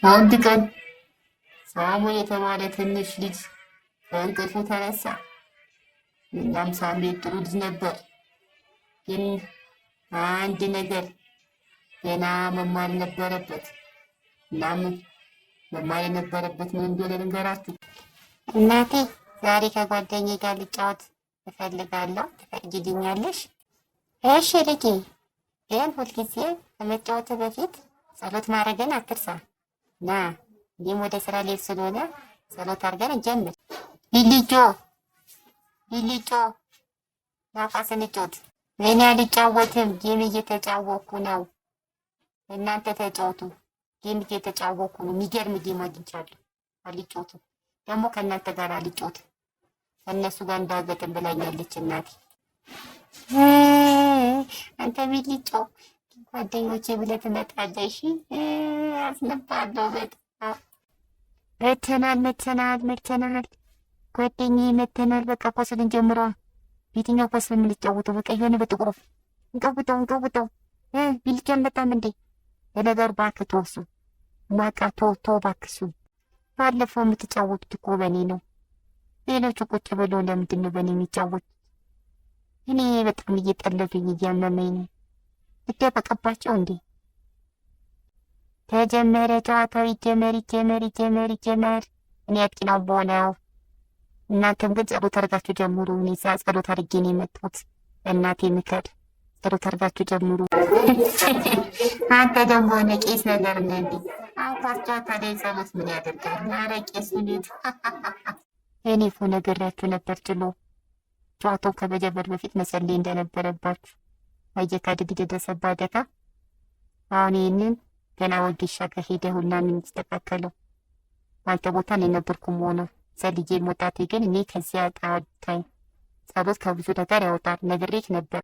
አንድ ቀን ሳሙኤል የተባለ ትንሽ ልጅ ከእንቅልፉ ተነሳ። እናም ሳሙኤል ጥሩ ልጅ ነበር፣ ግን አንድ ነገር ገና መማር ነበረበት። እናም መማር የነበረበት ምን እንደሆነ ልንገራችሁ። እናቴ ዛሬ ከጓደኛዬ ጋር ልጫወት እፈልጋለሁ፣ ትፈቅጂልኛለሽ? እሺ ልጄ፣ ግን ሁልጊዜ ከመጫወት በፊት ጸሎት ማድረግን አትርሳ። ና እኔም ወደ ስራ ልሄድ ስለሆነ ጸሎት አድርገን እንጀምር። ቢልጆ ቢልጆ ናፋ ስንጮት። እኔ አልጫወትም፣ ጌም እየተጫወኩ ነው። እናንተ ተጫወቱ። ጌም እየተጫወኩ ነው። የሚገርም ጌም አግኝቻለሁ። አልጫወትም ደግሞ ከእናንተ ጋር አልጫወትም። ከእነሱ ጋር እንዳገጥም ብላኛለች እናቴ። አንተ ቢልጮ ጓደኞቼ ብለህ ትመጣለሽ። አስነባለሁ በጣም መተናል ጓደኛዬ መተናል። በቃ ኳስን እንጀምራ። የትኛው ኳስ ነው የምንጫወተው? በቃ የሆነ በጥቁሩ እንቀውጠው ቢልጮ አልመጣም እንዴ? ለነገሩ እባክህ ተወው፣ እሱን በቃ ተው እባክህ። እሱን ባለፈው የምትጫወቱት እኮ በእኔ ነው። ሌሎቹ ቁጭ ብለው ለምንድን ነው በእኔ የሚጫወቱት? እኔ በጣም እየጠለፈኝ እያመመኝ ነው። ልደበቅባቸው እንዴ? ተጀመረ ጨዋታው። ይጀመር። እኔ አጥቂ ነው በሆነው። እናንተም ግን ጸሎት አድርጋችሁ ጀምሩ። እኔ ጸሎት አድርጌ ነው የመጣሁት። እናቴ ምከር፣ ጸሎት አድርጋችሁ ጀምሩ። አንተ ደግሞ ሆነ ቄስ ነገር ነህ እንዴ? አሁን ጨዋታ ላይ ጸሎት ምን ያደርጋል? ኧረ ቄስ ሁኔታ እኔ እኮ ነግሬያችሁ ነበር ጭሎ ጨዋታው ከመጀመር በፊት መጸለይ እንደነበረባችሁ። አየህ ከድግ የደረሰብህ አደጋ። አሁን ይህንን ገና ወጌሻ ከሄደ ሁላ ምን የሚስተካከለው? አንተ ቦታ ነው የነበርኩም ሆነ ጸልዬ መውጣቴ ግን እኔ ከዚያ ጣታኝ። ጸሎት ከብዙ ነገር ያወጣል። ነግሬህ ነበር።